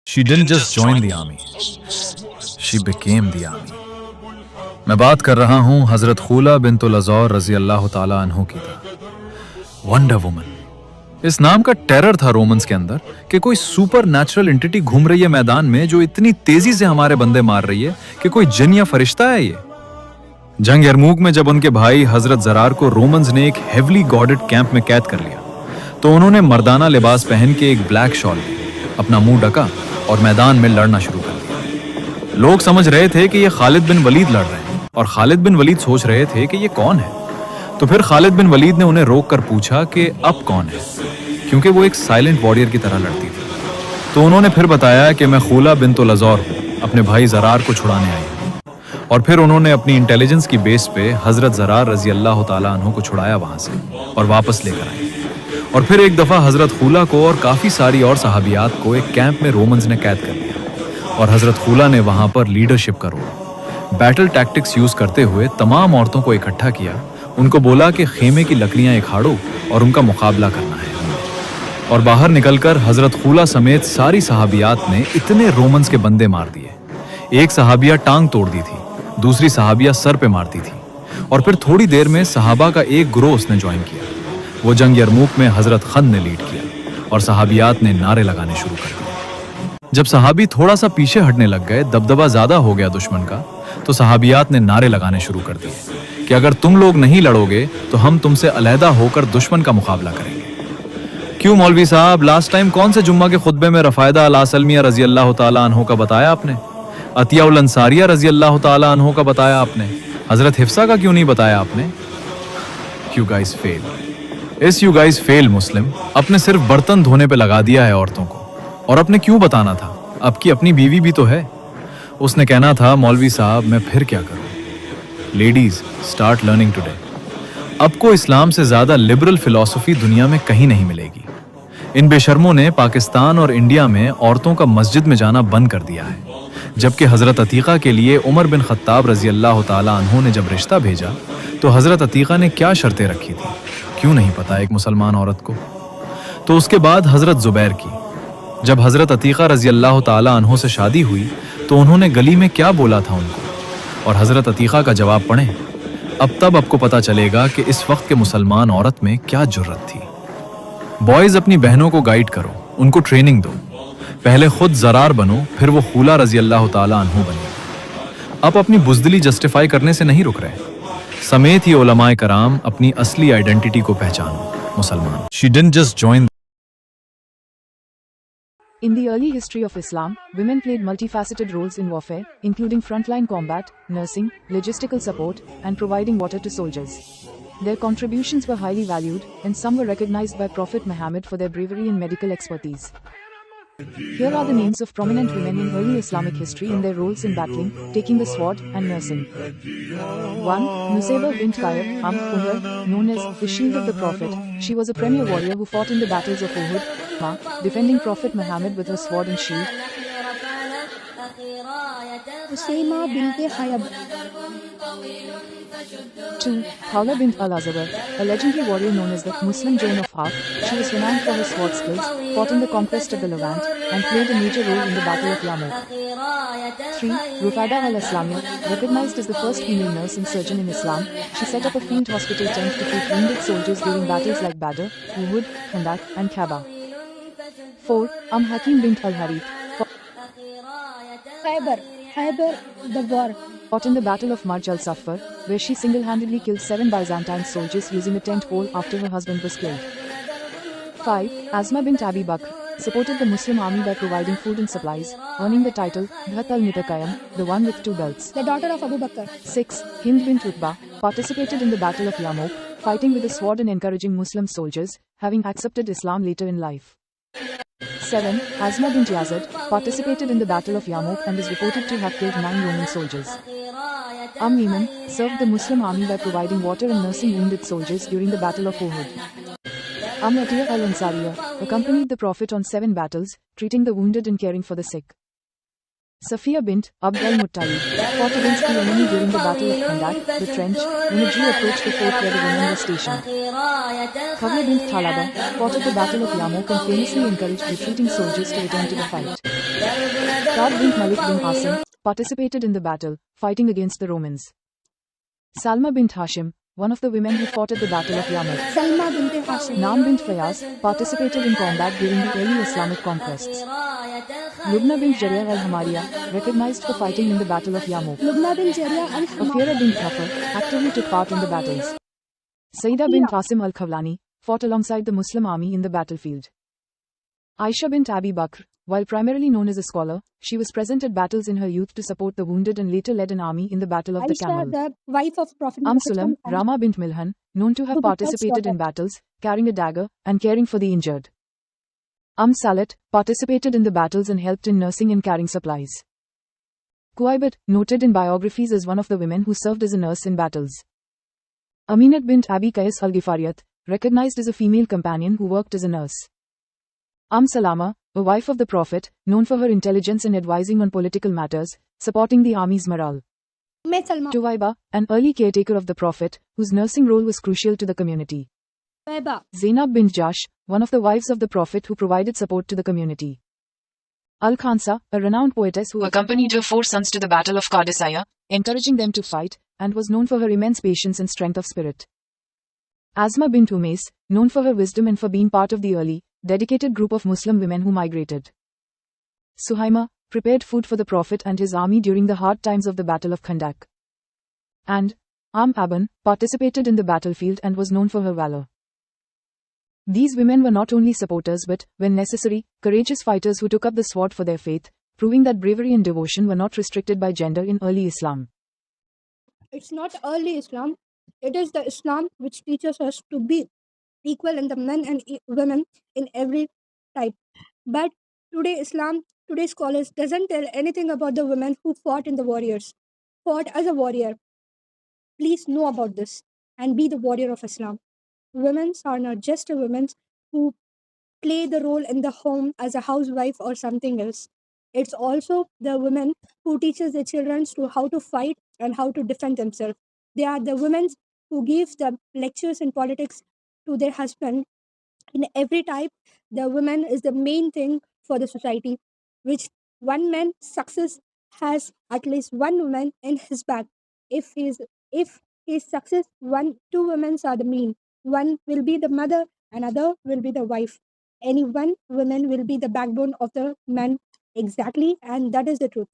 She didn't just join the army, she became the army. मैं बात कर रहा हूँ हजरत खूला बिन्तुल अज़ौर रजी अल्लाह ताला अन्हु की था। वंडर वुमन, इस नाम का टेरर था रोमन्स के अंदर कि कोई सुपर नेचुरल एंटिटी घूम रही है मैदान में जो इतनी तेजी से हमारे बंदे मार रही है कि कोई जिन या फरिश्ता है ये। जंग यरमूक में जब उनके भाई हजरत जरार को रोमन्स ने एक हेवली गॉडेड कैंप में कैद कर लिया तो उन्होंने मर्दाना लिबास पहन के एक ब्लैक शॉल ली, अपना मुंह ढका और मैदान में लड़ना शुरू कर दिया। लोग समझ रहे थे कि ये खालिद बिन वलीद लड़ रहे हैं और खालिद बिन वलीद सोच रहे थे कि ये कौन है। तो फिर खालिद बिन वलीद ने उन्हें रोक कर पूछा कि अब कौन है, क्योंकि वो एक साइलेंट वॉरियर की तरह लड़ती थी। तो उन्होंने फिर बताया कि मैं खूला बिन्तुल अज़ौर हूँ, अपने भाई जरार को छुड़ाने आई हूँ। और फिर उन्होंने अपनी इंटेलिजेंस की बेस पे हजरत जरार रजी अल्लाह ताला अन्हु को छुड़ाया वहां से और वापस लेकर आए। और फिर एक दफा हजरत खूला को और काफी सारी और सहाबियात को एक कैंप में रोमन्स ने कैद कर लिया और हजरत खूला ने वहां पर लीडरशिप का रोल, बैटल टैक्टिक्स यूज करते हुए तमाम औरतों को इकट्ठा किया। उनको बोला कि खेमे की लकड़ियां इखाड़ो और उनका मुकाबला करना है। और बाहर निकलकर हजरत खूला समेत सारी सहाबियात ने इतने रोमन्स के बंदे मार दिए। एक सहाबिया टांग तोड़ दी थी, दूसरी सहाबिया सर पे मारती थी। और फिर थोड़ी देर में सहाबा का एक ग्रोह उसने ज्वाइन किया। वो जंग यरमूक में हजरत खंद ने लीड किया और सहाबियात ने नारे लगाने शुरू कर दिए। जब सहाबी थोड़ा सा पीछे हटने लग गए, दबदबा ज्यादा हो गया दुश्मन का, तो सहाबियात ने नारे लगाने शुरू कर दिए कि अगर तुम लोग नहीं लड़ोगे तो हम तुमसे अलहदा होकर दुश्मन का मुकाबला करेंगे। क्यों मौलवी साहब, लास्ट टाइम कौन से जुम्मा के खुतबे में रफायदा अल सलमिया रजी अल्लाह ताला अन्हो का बताया आपने, अतिया उल अंसारिया रजी अल्लाह ताला अन्हो का बताया आपने, हजरत हिफ्सा का क्यों नहीं बताया आपने? You guys fail. You guys fail मुस्लिम, अपने सिर्फ बर्तन धोने पे लगा दिया है औरतों को। और अपने क्यों बताना था, आपकी अपनी बीवी भी तो है। उसने कहना था मौलवी साहब मैं फिर क्या करूं। Ladies start learning today. आपको इस्लाम से ज्यादा लिबरल फिलॉसफी दुनिया में कहीं नहीं मिलेगी। इन बेशर्मों ने पाकिस्तान और इंडिया में औरतों का मस्जिद में जाना बंद कर दिया है, जबकि हजरत अतीका के लिए उमर बिन खत्ताब रजी अल्लाह ताला अन्हु ने जब रिश्ता भेजा तो हजरत अतीका ने क्या शर्तें रखी थी, क्यों नहीं पता एक मुसलमान औरत को। तो उसके बाद हजरत जुबैर की, जब हजरत अतीका रजी अल्लाह ताला अन्हु से शादी हुई तो उन्होंने गली में क्या बोला था उनको, और हजरत अतीका का जवाब पढ़ें। अब तब आपको पता चलेगा कि इस वक्त के मुसलमान औरत में क्या जुर्रत थी। बॉयज अपनी बहनों को गाइड करो, उनको ट्रेनिंग दो। पहले खुद जरार बनो, फिर वो खूला रजी अल्लाह ताला अन्हु बने। आप अपनी बुज़दिली जस्टिफाई करने से नहीं रुक रहे। समेत ये उलमाए कराम अपनी असली आइडेंटिटी को पहचानो, मुसलमान। She didn't just join. In the early history of Islam, women played multifaceted roles in warfare, including frontline combat, nursing, logistical support, and providing water to soldiers. Their contributions were highly valued, and some were recognized by Prophet Muhammad for their bravery and medical expertise. Here are the names of prominent women in early Islamic history in their roles in battling, taking the sword, and nursing. 1. Nusayba bint Ka'ab Uhud, known as the Shield of the Prophet. She was a premier warrior who fought in the battles of Uhud, defending Prophet Muhammad with her sword and shield. Usayma bint Hayab. 2. Khawla bint al-Azawar, a legendary warrior known as the Muslim Joan of Arc. She was renowned for her sword skills, fought in the conquest of the Levant, and played a major role in the Battle of Yarmouk. 3. Rufada al-Islamiyya, recognized as the first female nurse and surgeon in Islam, she set up a field hospital tent to treat wounded soldiers during battles like Badr, Uhud, Khandak, and Kaaba. 4. Hakim bint al-Harith, Khaybar, the war. fought in the Battle of Marj al-Safar, where she single-handedly killed 7 Byzantine soldiers using a tent pole after her husband was killed. 5. Asma bint Abi Bakr, supported the Muslim army by providing food and supplies, earning the title Dhat al-Mitakayam, the one with 2 belts. The daughter of Abu Bakr. 6. Hind bint Utbah, participated in the Battle of Yarmouk, fighting with a sword and encouraging Muslim soldiers, having accepted Islam later in life. 7. Asma bint Yazid, participated in the Battle of Yarmouk and is reported to have killed 9 Roman soldiers. Yemen, served the Muslim army by providing water and nursing wounded soldiers during the Battle of Uhud. Atiya al-Ansariya, accompanied the Prophet on 7 battles, treating the wounded and caring for the sick. Safiya bint Abd al-Muttalib fought against the enemy during the Battle of Khandak, the trench, when a Jew approached the fort where the women were stationed. Khawla bint Thalaba fought at the Battle of Yarmouk and famously encouraged retreating soldiers to return to the fight. Ka'b bint Malik bin Asim participated in the battle, fighting against the Romans. Salma bint Hashim, one of the women who fought at the Battle of Yarmouk. Salma bint Hashim. Naam bint Fayaz participated in combat during the early Islamic conquests. Lubna bint Jaria al-Hamariya, recognized for fighting in the Battle of Yarmouk. Lubna bint Jaria Afira bint Thafar actively took part in the battles. Saida bint Qasim al-Khawlani fought alongside the Muslim army in the battlefield. Aisha bint Abi Bakr, while primarily known as a scholar, she was present at battles in her youth to support the wounded and later led an army in the Battle of the Aisha, Camel. the wife of Prophet Sulam, Muhammad, Rama bint Milhan, known to have who got participated in slaughtered. battles, carrying a dagger, and caring for the injured. Salat, participated in the battles and helped in nursing and carrying supplies. Kuwaibat, noted in biographies as one of the women who served as a nurse in battles. Aminat bint Abi Qais al-Ghifariyat, recognized as a female companion who worked as a nurse. Salama, a wife of the Prophet, known for her intelligence in advising on political matters, supporting the army's morale. Salma. Tuwaiba, an early caretaker of the Prophet, whose nursing role was crucial to the community. Tuwaiba. Zainab bint Jash, one of the wives of the Prophet who provided support to the community. Al-Khansa, a renowned poetess who accompanied her 4 sons to the Battle of Qadisiyah, encouraging them to fight, and was known for her immense patience and strength of spirit. Asma bint Umais, known for her wisdom and for being part of the early, dedicated group of Muslim women who migrated. Suhaima, prepared food for the Prophet and his army during the hard times of the Battle of Khandak. And Aban, participated in the battlefield and was known for her valor. These women were not only supporters but, when necessary, courageous fighters who took up the sword for their faith, proving that bravery and devotion were not restricted by gender in early Islam. It's not early Islam. It is the Islam which teaches us to be equal in the men and women in every type. But today's scholars doesn't tell anything about the women who fought as a warrior. Please know about this and be the warrior of Islam. Women are not just a women who play the role in the home as a housewife or something else. It's also the women who teaches their children to how to fight and how to defend themselves. They are the women who give the lectures in politics to their husband. In every type, the woman is the main thing for the society, which one man success has at least one woman in his back. If his success, two women are the main. One will be the mother, another will be the wife. Any one woman will be the backbone of the man exactly, and that is the truth.